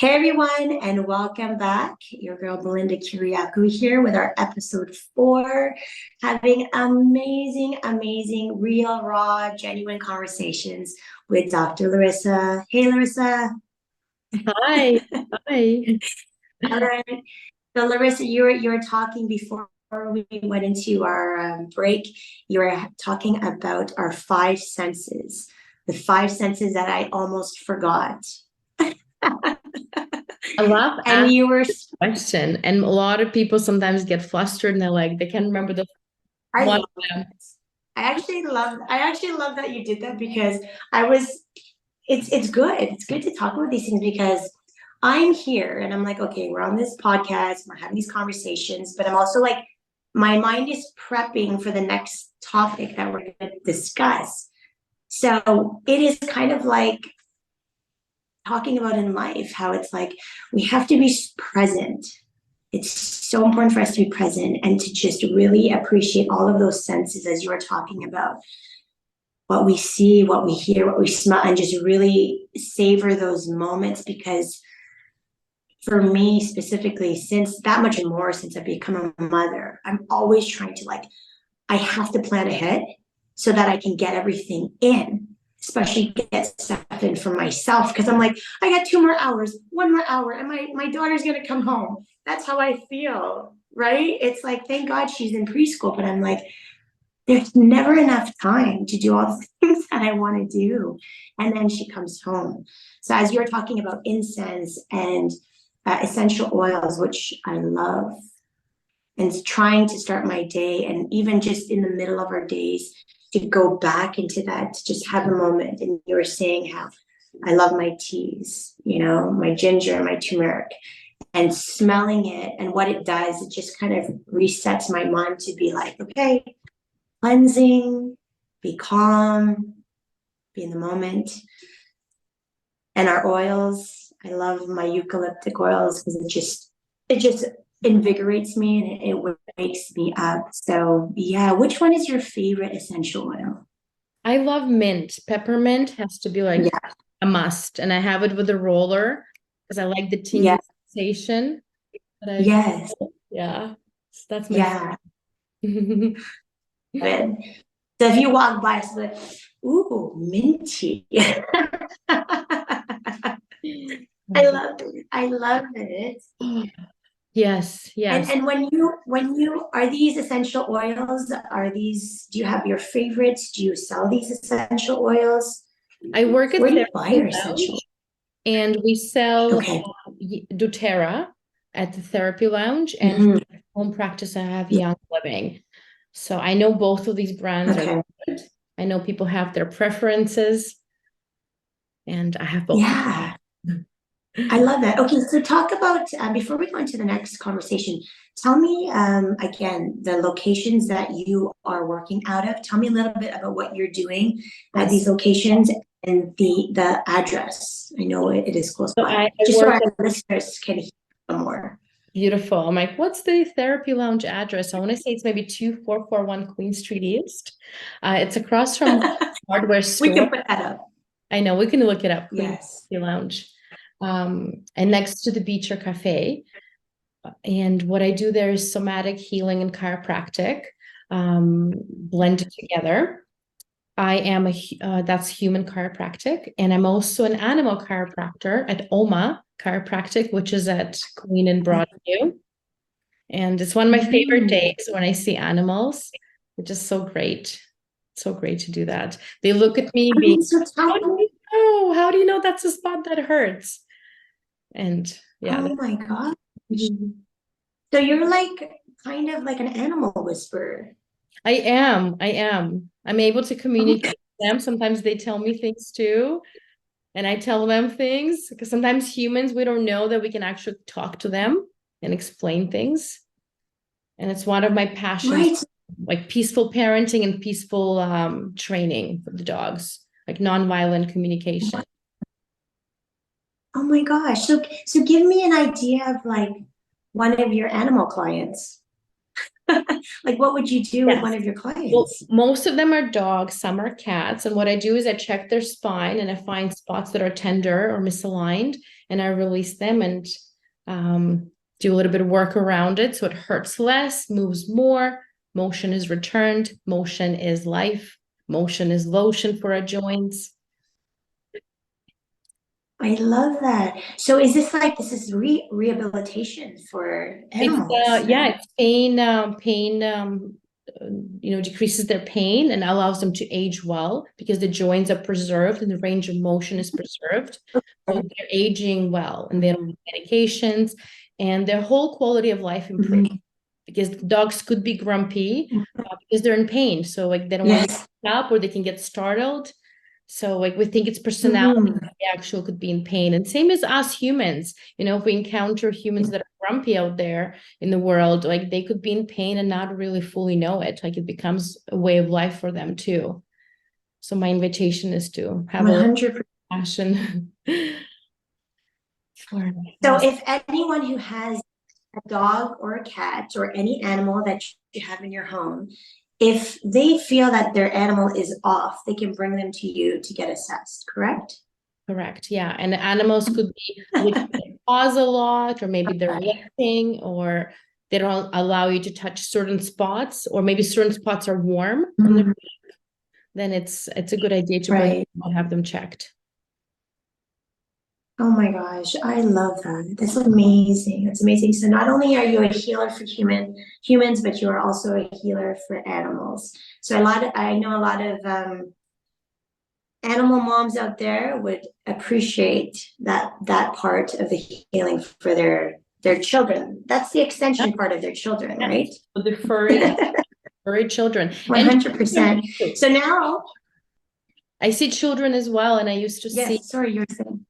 Hey everyone, and welcome back. Your girl Belinda Kiriakou here with our episode 4, having amazing, real, raw, genuine conversations with Dr. Larisa. Hey Larisa. Hi. Hi. All right. So Larisa, you were talking before we went into our break. You were talking about our five senses, the five senses that I almost forgot. I love And asking you were, a question, and a lot of people sometimes get flustered and they're like, they can't remember the I one love of them. it. I actually love that you did that because I was it's good. It's good to talk about these things because I'm here and I'm like, okay, we're on this podcast, we're having these conversations, but I'm also like my mind is prepping for the next topic that we're going to discuss. So it is kind of like talking about in life how it's like we have to be present. It's so important for us to be present and to just really appreciate all of those senses as you were talking about what we see, what we hear, what we smell, and just really savor those moments because for me specifically, since that much more since I've become a mother, I'm always trying to like, I have to plan ahead so that I can get everything in, especially get stuff in for myself. Because I'm like, I got 2 more hours, 1 more hour, and my daughter's gonna come home. That's how I feel, right? It's like, thank God she's in preschool, but I'm like, there's never enough time to do all the things that I want to do. And then she comes home. So as you were talking about incense and essential oils, which I love, and trying to start my day and even just in the middle of our days to go back into that, to just have a moment. And you were saying how I love my teas, my ginger and my turmeric, and smelling it and what it does, it just kind of resets my mind to be like, okay, cleansing, be calm, be in the moment. And our oils, I love my eucalyptic oils because it just invigorates me and it wakes me up. So yeah, which one is your favorite essential oil? I love mint. Peppermint has to be like Yeah, a must. And I have it with a roller because I like the yeah, tingly sensation. But yes, yeah, so that's my yeah. favorite. Good. So if you walk by, it's like, ooh, minty. I love it. I love it. Yes, And yes. and when you are these essential oils, are these, do you have your favorites? Do you sell these essential oils? I work at Where do you buy Therapy your essential? Lounge and we sell Okay. doTERRA at the Therapy Lounge, and Mhm. home practice I have Yeah. Young Living. So I know both of these brands are Okay. good. I know people have their preferences, and I have both. Yeah. I love that. Okay, so talk about before we go into the next conversation, tell me again the locations that you are working out of. Tell me a little bit about what you're doing at these Yes. locations and the address. I know it is close So by, I just so work our at listeners can hear more. Beautiful. I'm like, what's the Therapy Lounge address? I want to say it's maybe 2441 Queen Str East. It's across from hardware We can store. put that up. I know we can look it up, Queen Yes. Str Lounge. And next to the Beach or Cafe. And what I do there is somatic healing and chiropractic blended together. I am that's human chiropractic, and I'm also an animal chiropractor at OMA Chiropractic, which is at Queen and Broadview. And it's one of my favorite Mm. days when I see animals. It's just so great. So great to do that. They look at me I being, mean, so tell how do you know? How do you know that's a spot that hurts? And yeah, oh my God. Mhm. So you're like kind of like an animal whisperer. I am. I am. I'm able to Oh, communicate with them. Sometimes they tell me things too, and I tell them things because sometimes humans, we don't know that we can actually talk to them and explain things. And it's one of my passions, right. like peaceful parenting and peaceful training for the dogs, like nonviolent communication. Oh my gosh. So give me an idea of like one of your animal clients. Like, what would you do with Yes. one of your Well, clients? most of them are dogs, some are cats. And what I do is I check their spine and I find spots that are tender or misaligned, and I release them and do a little bit of work around it so it hurts less, moves more, motion is returned, motion is life, motion is lotion for our joints. I love that. So is this like, this is rehabilitation for It's animals yeah, then? it's pain decreases their pain and allows them to age well because the joints are preserved and the range of motion is preserved. So they're aging well and they don't need medications and their whole quality of life improves Mhm. because dogs could be grumpy because they're in pain. So like they don't want to Yes. get up or they can get startled. So like we think it's personality, Mhm. they actually could be in pain. And same as us humans, if we encounter humans that are grumpy out there in the world, like they could be in pain and not really fully know it. Like it becomes a way of life for them too. So my invitation is to have a little 100%. passion for So yes. if anyone who has a dog or a cat or any animal that you have in your home, if they feel that their animal is off, they can bring them to you to get assessed, correct? Correct. Yeah. And the animals could be which pause a lot, or maybe they're resting, or they don't allow you to touch certain spots, or maybe certain spots are warm on the Mhm. then it's a good idea to bring Right. them and have them checked. Oh my gosh, I love that. That's amazing. That's amazing. So not only are you a healer for humans, but you are also a healer for animals. So I know a lot of animal moms out there would appreciate that part of the healing for their children. That's the Yeah. extension part of their children, right? For the furry children. And children 100%. too. So now, I see children as well, and I used to see yes, sorry, you were saying.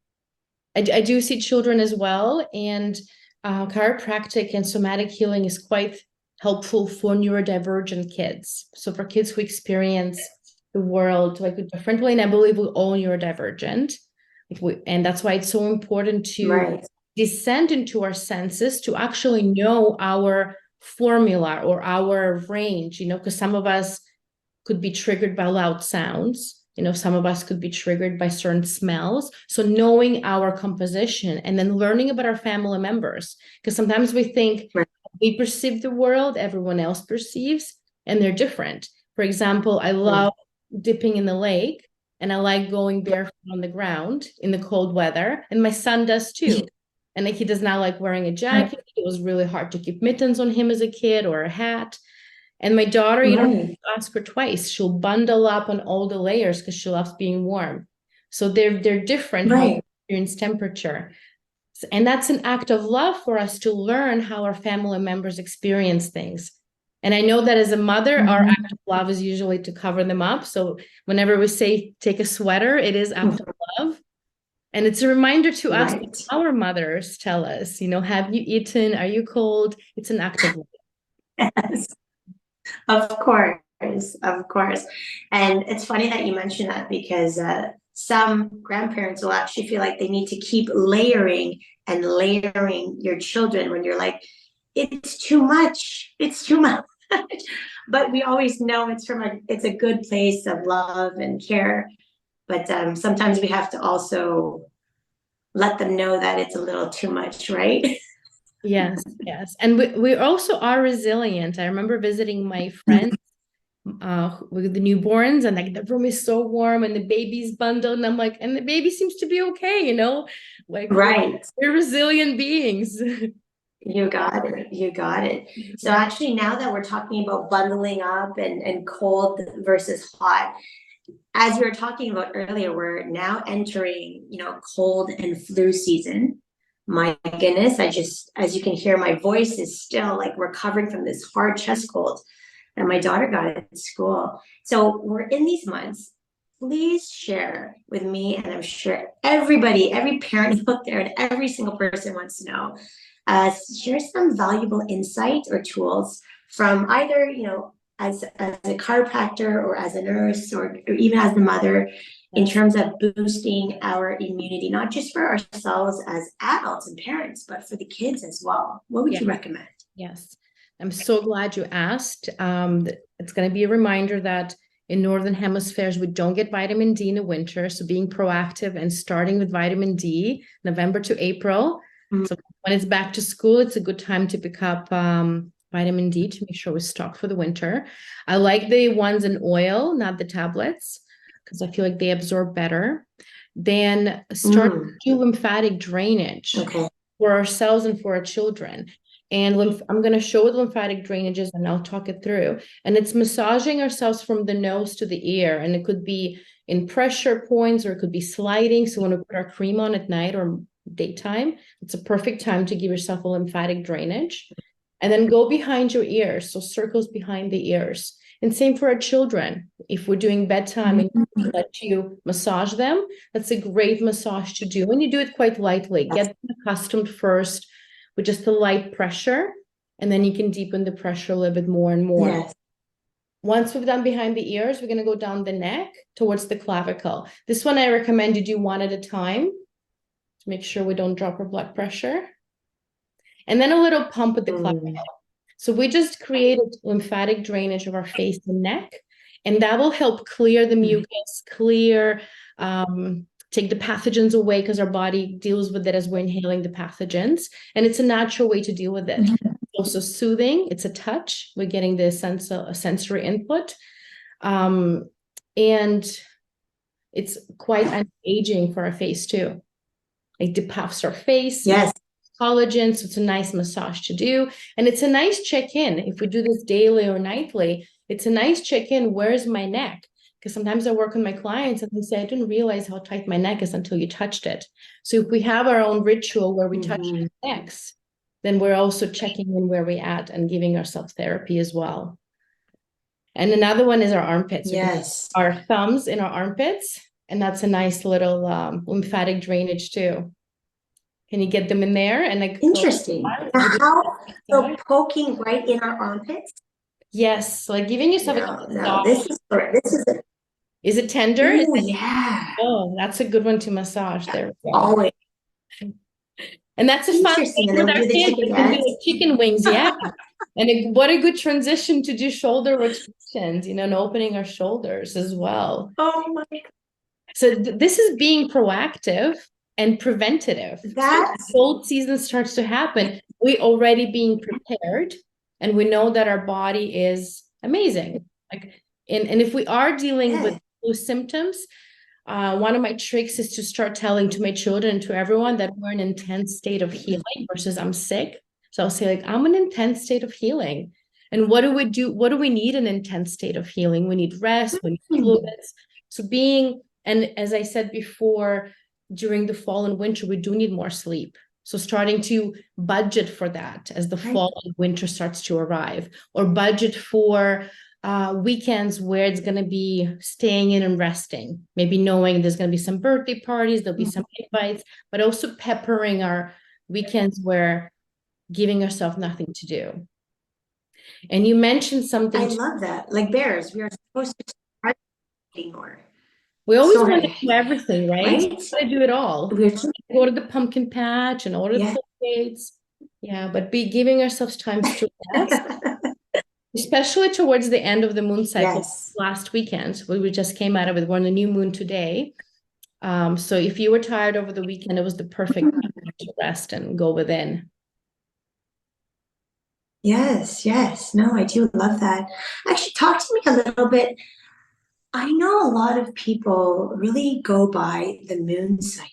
I do see children as well, and chiropractic and somatic healing is quite helpful for neurodivergent kids. So for kids who experience the world like differently, and I believe we're all neurodivergent, and that's why it's so important to Right, descend into our senses to actually know our formula or our range. Because some of us could be triggered by loud sounds. Some of us could be triggered by certain smells. So knowing our composition and then learning about our family members, because sometimes we think right, we perceive the world, everyone else perceives, and they're different. For example, I right, love dipping in the lake and I like going barefoot on the ground in the cold weather, and my son does too. And like, he does not like wearing a right, jacket. It was really hard to keep mittens on him as a kid or a hat. And my daughter, you don't have right, to ask her twice. She'll bundle up on all the layers because she loves being warm. So they're different how we right. experience temperature. And that's an act of love for us to learn how our family members experience things. And I know that as a mother, our Mhm. act of love is usually to cover them up. So whenever we say take a sweater, it is act of love. And it's a reminder to us that Right. our mothers tell us, have you eaten? Are you cold? It's an act of love. Yes. Of course, of course. And it's funny that you mention that because some grandparents will actually feel like they need to keep layering and layering your children when you're like, it's too much, it's too much. But we always know it's a good place of love and care. But sometimes we have to also let them know that it's a little too much, right? Yes, yes. And we also are resilient. I remember visiting my friends with the newborns, and like the room is so warm and the baby's bundled, and I'm like, and the baby seems to be okay. Like Right. we're resilient beings. You got it. You got it. So actually, now that we're talking about bundling up and cold versus hot, as we were talking about earlier, we're now entering, cold and flu season. My goodness, as you can hear, my voice is still like recovering from this hard chest cold that my daughter got at school. So we're in these months. Please share with me, and I'm sure everybody, every parent out there, and every single person wants to know. Share some valuable insight or tools from either, as a chiropractor or as a nurse or even as the mother in Yes. terms of boosting our immunity, not just for ourselves as adults and parents, but for the kids as well. What would Yeah. you recommend? Yes. I'm so glad you asked. It's going to be a reminder that in Northern Hemispheres, we don't get vitamin D in the winter. So being proactive and starting with vitamin D, November to April. Mm. So when it's back to school, it's a good time to pick up vitamin D to make sure we're stocked for the winter. I like the ones in oil, not the tablets, because I feel like they absorb better. Then start to do lymphatic drainage for ourselves and for our children. And I'm going to show what lymphatic drainage is, and I'll talk it through. And it's massaging ourselves from the nose to the ear. And it could be in pressure points, or it could be sliding. So when we put our cream on at night or daytime, it's a perfect time to give yourself a lymphatic drainage. And then go behind your ears. So circles behind the ears. And same for our children. If we're doing bedtime and we let you massage them, that's a great massage to do. And you do it quite lightly. Get them accustomed first with just a light pressure, and then you can deepen the pressure a little bit more and more. Yes. Once we've done behind the ears, we're going to go down the neck towards the clavicle. This one I recommend you do one at a time to make sure we don't drop our blood pressure. And then a little pump at the clavicle. So we just created lymphatic drainage of our face and neck, and that will help clear the mucus, take the pathogens away, because our body deals with it as we're inhaling the pathogens. And it's a natural way to deal with it. It's also soothing. It's a touch. We're getting the sensory input. And it's quite anti-aging for our face too. It depuffs our face. Yes. Collagen, so it's a nice massage to do. And it's a nice check-in. If we do this daily or nightly, it's a nice check-in. Where's my neck? Because sometimes I work with my clients and they say, I didn't realize how tight my neck is until you touched it. So if we have our own ritual where we touch our necks, then we're also checking in where we're at and giving ourselves therapy as well. And another one is our armpits. Yes. Our thumbs in our armpits. And that's a nice little lymphatic drainage too. Can you get them in there? And like, interesting. So poking right in our armpits? Yes, like giving yourself no, this is Is it tender? Ooh, yeah. Oh, that's a good one to massage. There we go. Always. And that's a fun thing. And then we do the chicken wings, yeah. And what a good transition to do shoulder rotations, and opening our shoulders as well. Oh my God. So this is being proactive and preventative. That's so cold season starts to happen, we already being prepared, and we know that our body is amazing. And if we are dealing with those symptoms, one of my tricks is to start telling to my children and to everyone that we're in an intense state of healing versus I'm sick. So I'll say, like, I'm in an intense state of healing. And what do we do? What do we need in an intense state of healing? We need rest, we need fluids. So and as I said before, during the fall and winter, we do need more sleep. So starting to budget for that as the fall and winter starts to arrive, or budget for weekends where it's going to be staying in and resting, maybe knowing there's going to be some birthday parties, there'll be some invites, but also peppering our weekends where giving ourselves nothing to do. And you mentioned something. I love that. Like bears, we are supposed to start eating more. We always want to do everything, right? We want to do it all. Go to the pumpkin patch and order the play dates. Yeah, but be giving ourselves time to rest, especially towards the end of the moon cycle. Last weekend, we just came out of it. We're on the new moon today. So if you were tired over the weekend, it was the perfect time to rest and go within. Yes. No, I do love that. Actually, talk to me a little bit. I know a lot of people really go by the moon cycle.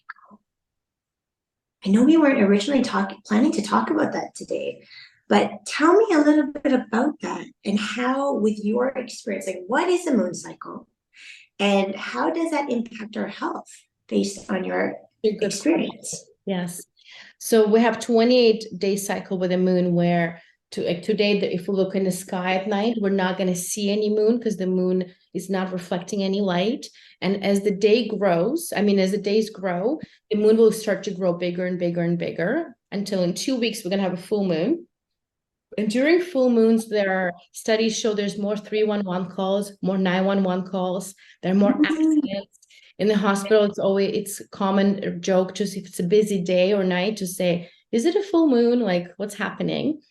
I know we weren't originally planning to talk about that today, but tell me a little bit about that and how, with your experience, like what is a moon cycle and how does that impact our health based on your experience? Yes. So we have 28-day cycle with a moon where today, if we look in the sky at night, we're not going to see any moon because the moon is not reflecting any light. And as the days grow, the moon will start to grow bigger and bigger and bigger until in 2 weeks, we're going to have a full moon. And during full moons, there are studies show there's more 311 calls, more 911 calls. There are more accidents. In the hospital, it's a common joke, just if it's a busy day or night, to say, is it a full moon? Like, what's happening?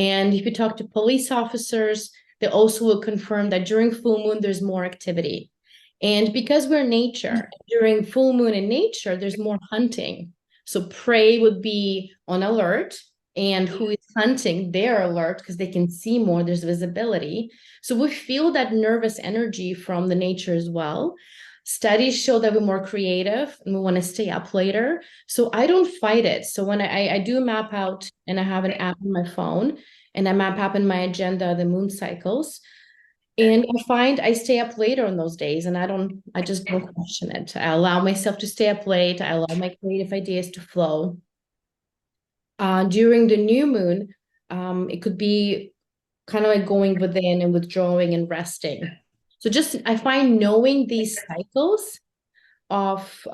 And if you talk to police officers, they also will confirm that during full moon, there's more activity. And because we're nature, during full moon in nature, there's more hunting. So prey would be on alert, and who is hunting, they're alert because they can see more, there's visibility. So we feel that nervous energy from the nature as well. Studies show that we're more creative and we want to stay up later. So I don't fight it. So when I do map out, and I have an app on my phone, and I map out in my agenda the moon cycles, and I find I stay up later on those days, and I just don't question it. I allow myself to stay up late. I allow my creative ideas to flow. During the new moon, it could be kind of like going within and withdrawing and resting. So just, I find knowing these cycles of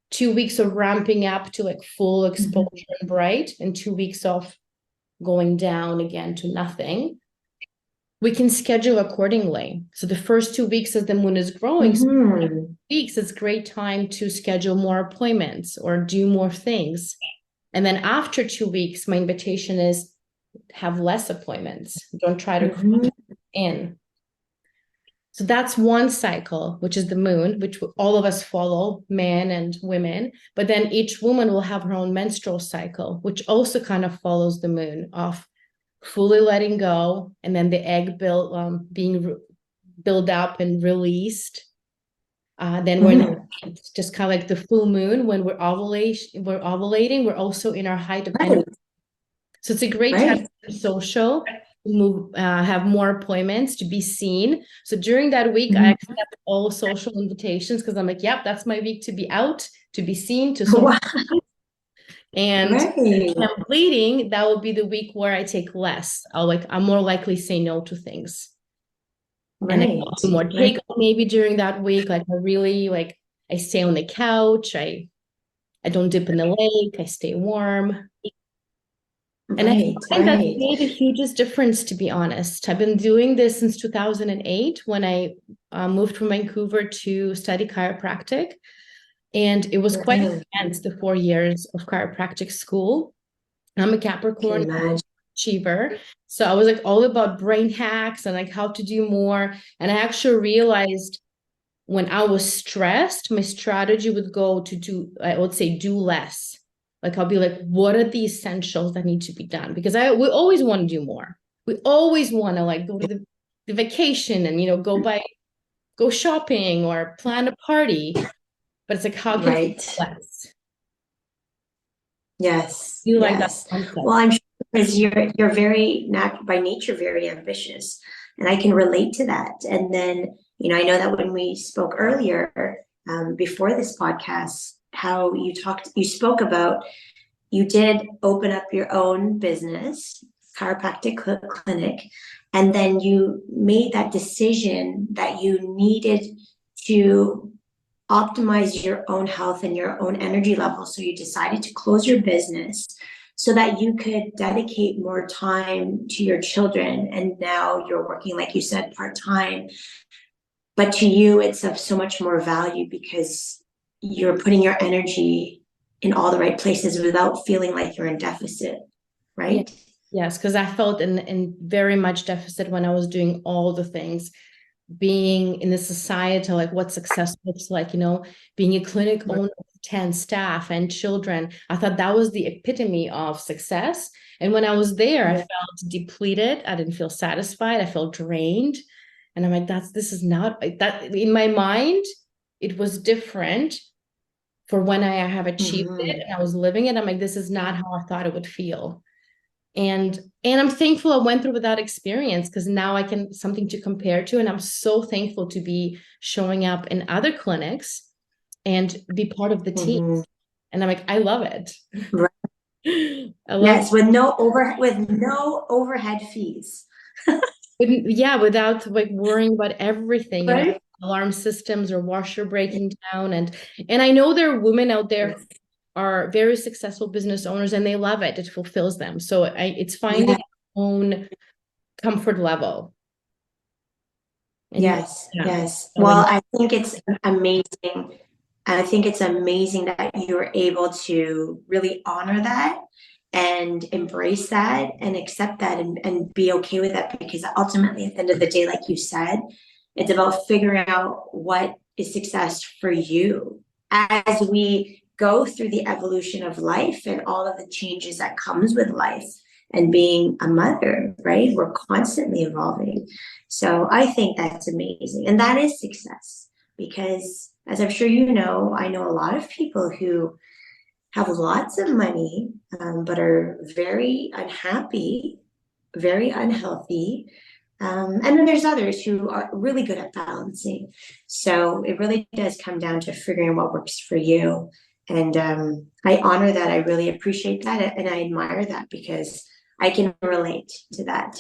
2 weeks of ramping up to like full exposure and bright, and 2 weeks of going down again to nothing, we can schedule accordingly. So the first 2 weeks as the moon is growing, so weeks is great time to schedule more appointments or do more things. And then after 2 weeks, my invitation is have less appointments. Don't try to cram in. So that's one cycle, which is the moon, which all of us follow, men and women. But then each woman will have her own menstrual cycle, which also kind of follows the moon of fully letting go, and then the egg being built up and released. Then it's just kind of like the full moon when we're ovulating. We're also in our height of energy. So it's a great time to be social, move, have more appointments, to be seen. So during that week, I accept all social invitations because I'm like, yep, that's my week to be out, to be seen, to social. And if I'm bleeding, that will be the week where I take less. I'm more likely to say no to things. And I do more take maybe during that week. Like I really I stay on the couch. I don't dip in the lake. I stay warm. And I find that made the hugest difference, to be honest. I've been doing this since 2008 when I moved from Vancouver to study chiropractic. And it was quite intense, the 4 years of chiropractic school. I'm a Capricorn achiever. So I was all about brain hacks and how to do more. And I actually realized when I was stressed, my strategy would go to do less. I'll be what are the essentials that need to be done? Because we always want to do more. We always want to go to the vacation and, go shopping or plan a party. But it's how can you do less? Yes. You like that concept? Well, I'm sure because you're very by nature very ambitious, and I can relate to that. And then I know that when we spoke earlier before this podcast, how you spoke about you did open up your own business, chiropractic clinic, and then you made that decision that you needed to optimize your own health and your own energy level. So you decided to close your business so that you could dedicate more time to your children. And now you're working, like you said, part-time. But to you, it's of so much more value because you're putting your energy in all the right places without feeling like you're in deficit, right? Yes, because I felt in very much deficit when I was doing all the things, being in the society, what success looks like, being a clinic owner with 10 staff and children. I thought that was the epitome of success. And when I was there, I felt depleted. I didn't feel satisfied. I felt drained. And I'm this is not that in my mind, it was different for when I have achieved it and I was living it. I'm this is not how I thought it would feel. And I'm thankful I went through that experience because now I can something to compare to. And I'm so thankful to be showing up in other clinics and be part of the team. And I'm I love it. I love with no overhead fees. Without worrying about everything, alarm systems or washer breaking down. And I know there are women out there are very successful business owners and they love it. It fulfills them. So it's finding your own comfort level. And yes. Well, I think it's amazing. I think it's amazing that you're able to really honor that and embrace that and accept that and be okay with that, because ultimately at the end of the day, like you said, it's about figuring out what is success for you as we go through the evolution of life and all of the changes that comes with life and being a mother, right? We're constantly evolving. So I think that's amazing. And that is success, because as I'm sure you know, I know a lot of people who have lots of money, but are very unhappy, very unhealthy. And then there's others who are really good at balancing. So it really does come down to figuring what works for you. And I honor that. I really appreciate that. And I admire that, because I can relate to that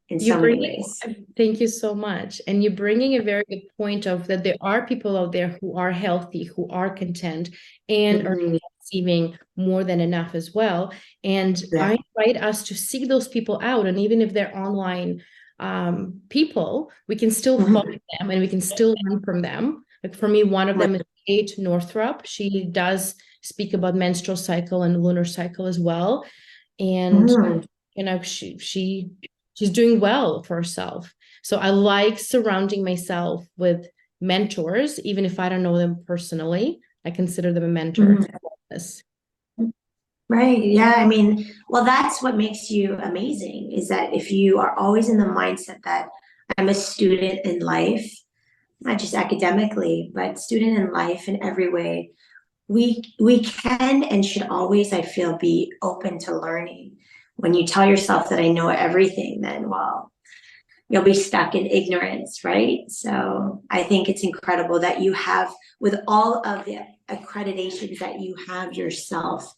in You so many bring, ways. thank you so much. And you're bringing a very good point of that there are people out there who are healthy, who are content, and are Mhm. receiving more than enough as well. And Yeah. I invite us to seek those people out. And even if they're online people, we can still follow Mhm. them and we can still learn from them. Like for me, one of Right. them is Kate Northrup. She does speak about menstrual cycle and lunar cycle as well. And Mhm. you know, she's doing well for herself. So I like surrounding myself with mentors, even if I don't know them personally. I consider them a mentor. Mhm. Right. Yeah. I mean, well, that's what makes you amazing, is that if you are always in the mindset that I'm a student in life, not just academically, but student in life in every way, we can and should always, I feel, be open to learning. When you tell yourself that I know everything, then well, you'll be stuck in ignorance, right? So I think it's incredible that you have, with all of the accreditations that you have yourself,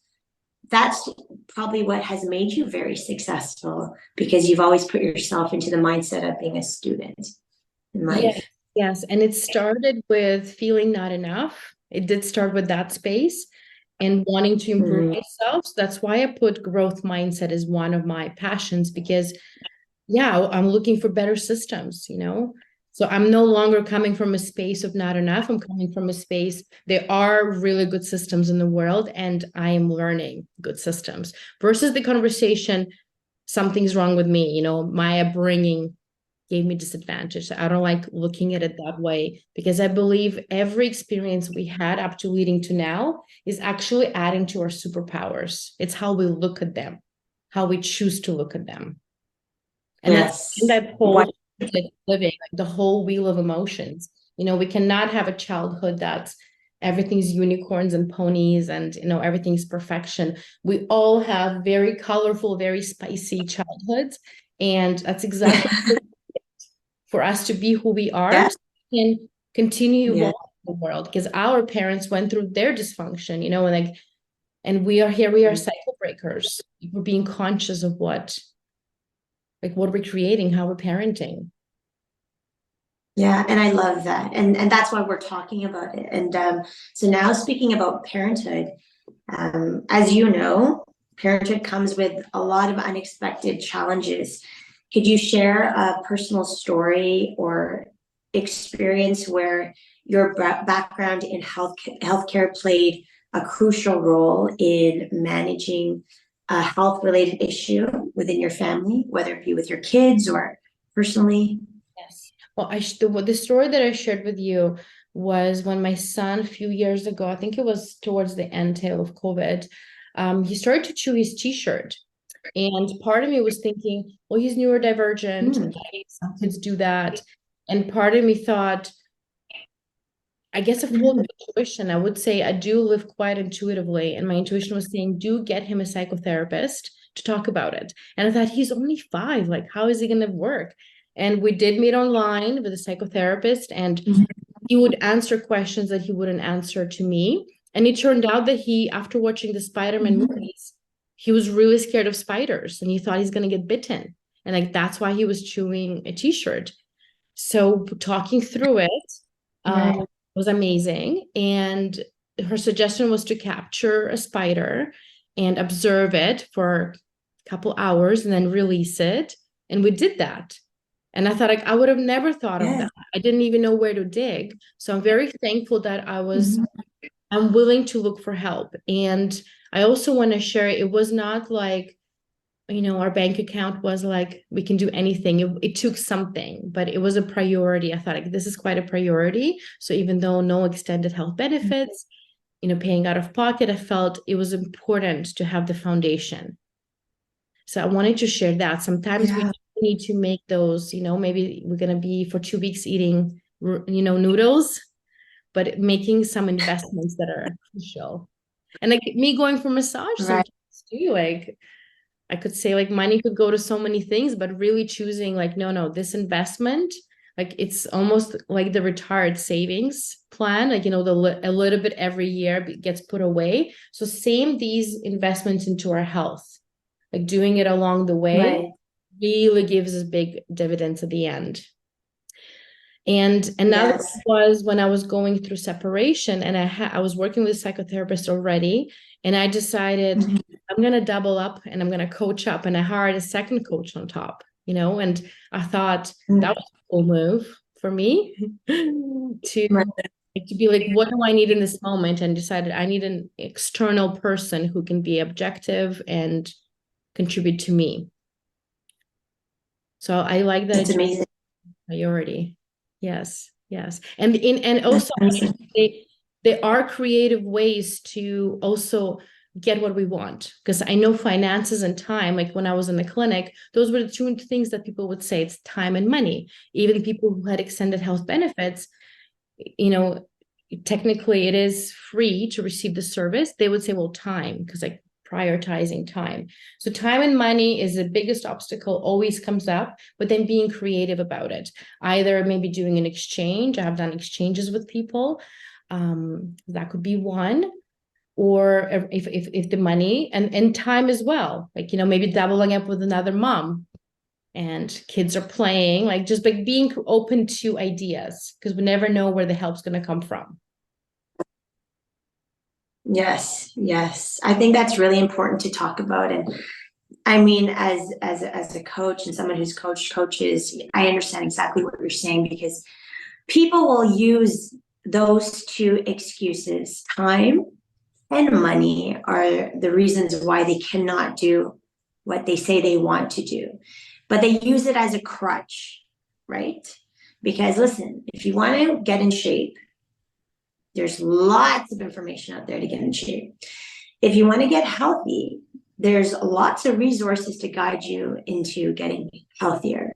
that's probably what has made you very successful, because you've always put yourself into the mindset of being a student in Yes, life. yes. And it started with feeling not enough. It did start with that space and wanting to improve Mhm. myself. So that's why I put growth mindset as one of my passions, because yeah, I'm looking for better systems, you know? So I'm no longer coming from a space of not enough. I'm coming from a space, there are really good systems in the world, and I am learning good systems versus the conversation, something's wrong with me, you know, my upbringing gave me disadvantage. I don't like looking at it that way, because I believe every experience we had up to leading to now is actually adding to our superpowers. It's how we look at them, how we choose to look at them. And that's in Yes. that whole living, like the whole wheel of emotions. You know, we cannot have a childhood that's everything's unicorns and ponies and, you know, everything's perfection. We all have very colorful, very spicy childhoods. And that's exactly for us to be who we are, Yeah. so we can continue Yeah. evolving the world, because our parents went through their dysfunction, you know, and like, and we are here, we are cycle breakers. We're being conscious of what, like what we're creating, how we're parenting. Yeah, and I love that. And that's why we're talking about it. And so now, speaking about parenthood, as you know, parenthood comes with a lot of unexpected challenges. Could you share a personal story or experience where your background in healthcare played a crucial role in managing a health related issue within your family, whether it be with your kids or personally? Yes. Well, the story that I shared with you was when my son, a few years ago, I think it was towards the end tail of COVID, he started to chew his t-shirt. And part of me was thinking, well, he's neurodivergent. Hmm. Okay, some kids do that. And part of me thought, I guess a full Mhm. intuition, I would say I do live quite intuitively. And my intuition was saying, do get him a psychotherapist to talk about it. And I thought, he's only 5. Like, how is he going to work? And we did meet online with a psychotherapist, and he would answer questions that he wouldn't answer to me. And it turned out that he, after watching the Spider-Man Mhm. movies, he was really scared of spiders and he thought he's going to get bitten. And like, that's why he was chewing a t-shirt. So talking through it Right. was amazing. And her suggestion was to capture a spider and observe it for a couple hours and then release it. And we did that. And I thought, like, I would have never thought of Yes. that. I didn't even know where to dig. So I'm very thankful that Mhm. I'm willing to look for help. And I also want to share, it was not like, you know, our bank account was like, we can do anything. It took something, but it was a priority. I thought like, this is quite a priority. So even though no extended health benefits, you know, paying out of pocket, I felt it was important to have the foundation. So I wanted to share that. Sometimes we need to make those, you know, maybe we're going to be for 2 weeks eating, you know, noodles, but making some investments that are crucial. And like me going for massage Right. sometimes too, like I could say like money could go to so many things, but really choosing like, no, this investment, like it's almost like the retired savings plan, like, you know, a little bit every year gets put away. So same these investments into our health, like doing it along the way Right. really gives us big dividends at the end. And another Yes. was when I was going through separation and I was working with a psychotherapist already, and I decided I'm going to double up and I'm going to coach up, and I hired a second coach on top, you know, and I thought that was a cool move for me Right. to be like, what do I need in this moment? And decided I need an external person who can be objective and contribute to me. So I like that It's it's amazing. priority. Yes, yes. And also That's amazing. there are creative ways to also get what we want. Because I know finances and time, like when I was in the clinic, those were the two things that people would say, it's time and money. Even people who had extended health benefits, you know, technically it is free to receive the service. They would say, well, time, because like prioritizing time. So time and money is the biggest obstacle, always comes up, but then being creative about it. Either maybe doing an exchange. I have done exchanges with people. That could be one. Or if the money and time as well, like, you know, maybe doubling up with another mom and kids are playing, like just like being open to ideas, because we never know where the help's going to come from. Yes. Yes. I think that's really important to talk about. And I mean, as a coach and someone who's coached coaches, I understand exactly what you're saying, because people will use those two excuses, time and money, are the reasons why they cannot do what they say they want to do. But they use it as a crutch, right? Because listen, if you want to get in shape, there's lots of information out there to get in shape. If you want to get healthy, there's lots of resources to guide you into getting healthier.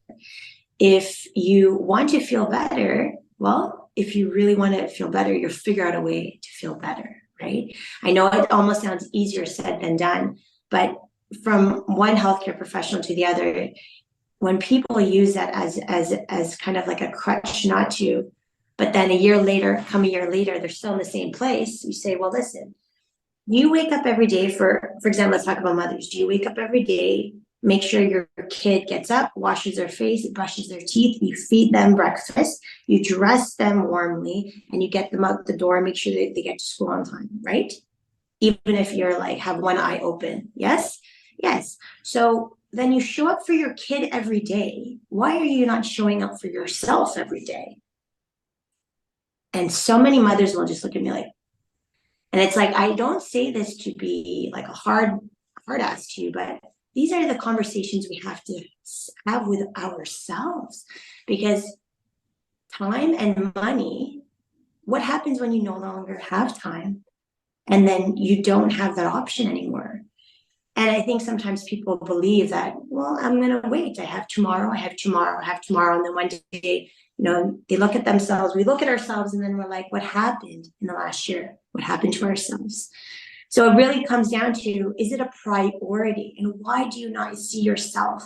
If you want to feel better, well, if you really want to feel better, you'll figure out a way to feel better, right? I know it almost sounds easier said than done, but from one healthcare professional to the other, when people use that as kind of like a crutch not to, but then a year later, they're still in the same place, you say, well, listen, you wake up every day, for example, let's talk about mothers. Do you wake up every day, make sure your kid gets up, washes their face, brushes their teeth, you feed them breakfast, you dress them warmly, and you get them out the door and make sure that they get to school on time, right? Even if you're like, have one eye open. Yes? Yes. So then you show up for your kid every day. Why are you not showing up for yourself every day? And so many mothers will just look at me like, and it's like, I don't say this to be like a hard ass to you, but these are the conversations we have to have with ourselves. Because time and money, what happens when you no longer have time and then you don't have that option anymore? And I think sometimes people believe that, well, I'm going to wait. I have tomorrow. And then one day, you know, they look at themselves, we look at ourselves, and then we're like, what happened in the last year? What happened to ourselves? So it really comes down to, is it a priority? And why do you not see yourself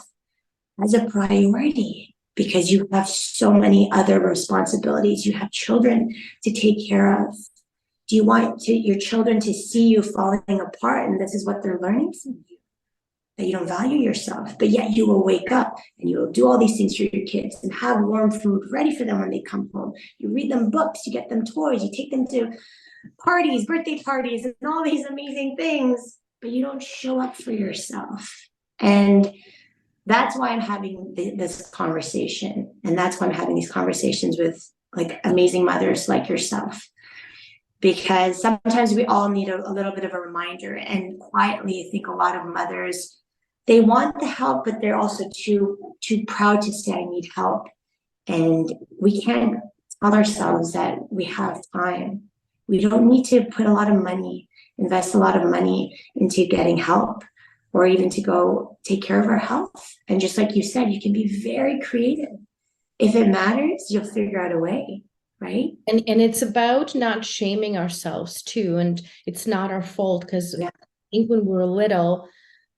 as a priority? Because you have so many other responsibilities. You have children to take care of. Do you want your children to see you falling apart, and this is what they're learning from you? That you don't value yourself, but yet you will wake up and you will do all these things for your kids and have warm food ready for them when they come home. You read them books, you get them toys, you take them to parties, birthday parties, and all these amazing things, but you don't show up for yourself. And that's why I'm having this conversation. And that's why I'm having these conversations with like amazing mothers like yourself. because sometimes we all need a little bit of a reminder. And quietly, I think a lot of mothers, they want the help, but they're also too proud to say, I need help. And we can't tell ourselves that we have time. We don't need to put a lot of money, invest a lot of money into getting help, or even to go take care of our health. And just like you said, you can be very creative. If it matters, you'll figure out a way, right? And it's about not shaming ourselves too. And it's not our fault, because Yeah. I think when we were little,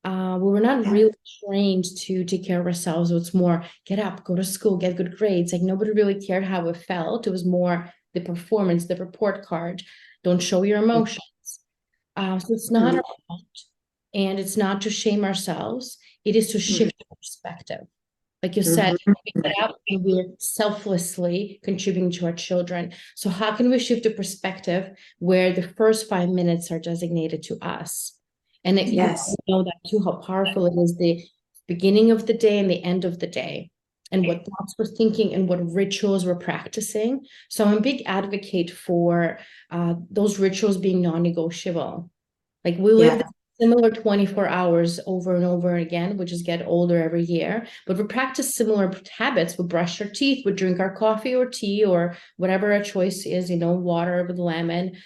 we were not Yeah. really trained to take care of ourselves. It was more get up, go to school, get good grades. Like nobody really cared how it felt. It was more the performance, the report card. Don't show your emotions. So it's not our fault. And it's not to shame ourselves. It is to shift perspective. Like you said, we get up and we're selflessly contributing to our children. So how can we shift the perspective where the first 5 minutes are designated to us? And you Yes. know that too, how powerful it is, the beginning of the day and the end of the day, and what thoughts we're thinking and what rituals we're practicing. So I'm a big advocate for those rituals being non-negotiable. Like we live Yeah. similar 24 hours over and over again. We just get older every year, but we practice similar habits. We brush our teeth, we drink our coffee or tea or whatever our choice is, water with lemon.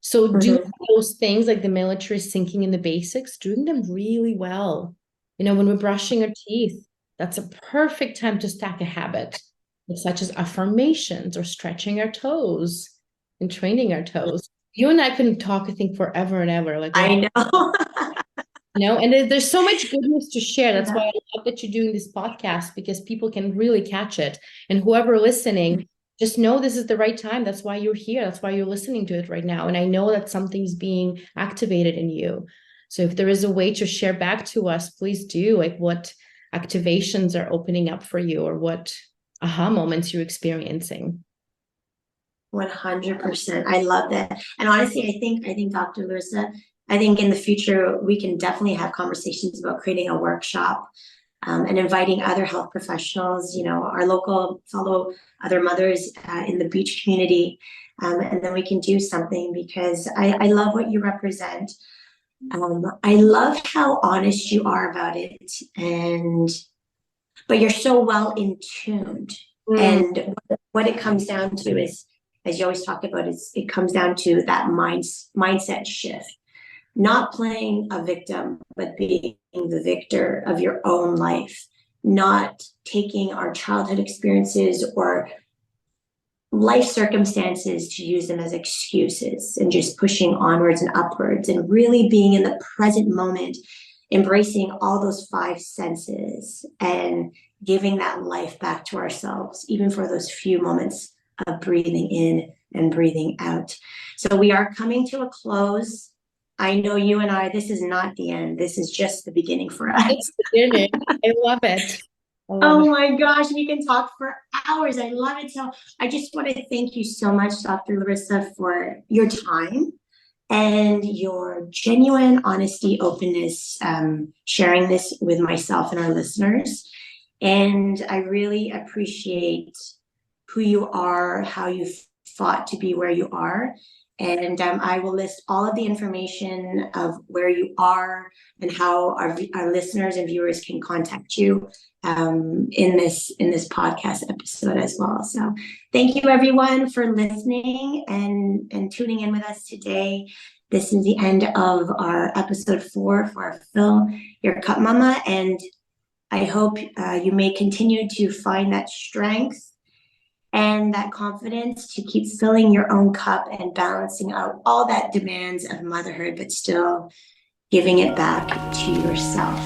So do those things like the military, sinking in the basics, doing them really well. When we're brushing our teeth, that's a perfect time to stack a habit, such as affirmations or stretching our toes and training our toes. You and I can talk, I think, forever and ever. Like I know. and there's so much good news to share. That's why I love that you're doing this podcast, because people can really catch it. And whoever listening, just know this is the right time. That's why you're here. That's why you're listening to it right now. And I know that something's being activated in you. So if there is a way to share back to us, please do. Like what activations are opening up for you, or what aha moments you're experiencing. 100%. I love that. And honestly, I think Dr. Larisa, I think in the future, we can definitely have conversations about creating a workshop, and inviting other health professionals, our local fellow other mothers in the beach community. And then we can do something, because I love what you represent. I love how honest you are about it, but you're so well in tuned. And what it comes down to is, as you always talk about, it comes down to that mindset shift, not playing a victim, but being the victor of your own life, not taking our childhood experiences or life circumstances to use them as excuses, and just pushing onwards and upwards, and really being in the present moment, embracing all those five senses and giving that life back to ourselves, even for those few moments of breathing in and breathing out. So we are coming to a close. I know you and I, this is not the end. This is just the beginning for us. It's the beginning. I love it. Oh my gosh, we can talk for hours. I love it. So I just want to thank you so much, Dr. Larisa, for your time and your genuine honesty, openness, sharing this with myself and our listeners. And I really appreciate who you are, how you've fought to be where you are. And I will list all of the information of where you are and how our listeners and viewers can contact you in this podcast episode as well. So thank you everyone for listening and tuning in with us today. This is the end of our episode 4 for our film, Your Cup Mama. And I hope you may continue to find that strength and that confidence to keep filling your own cup and balancing out all that demands of motherhood, but still giving it back to yourself.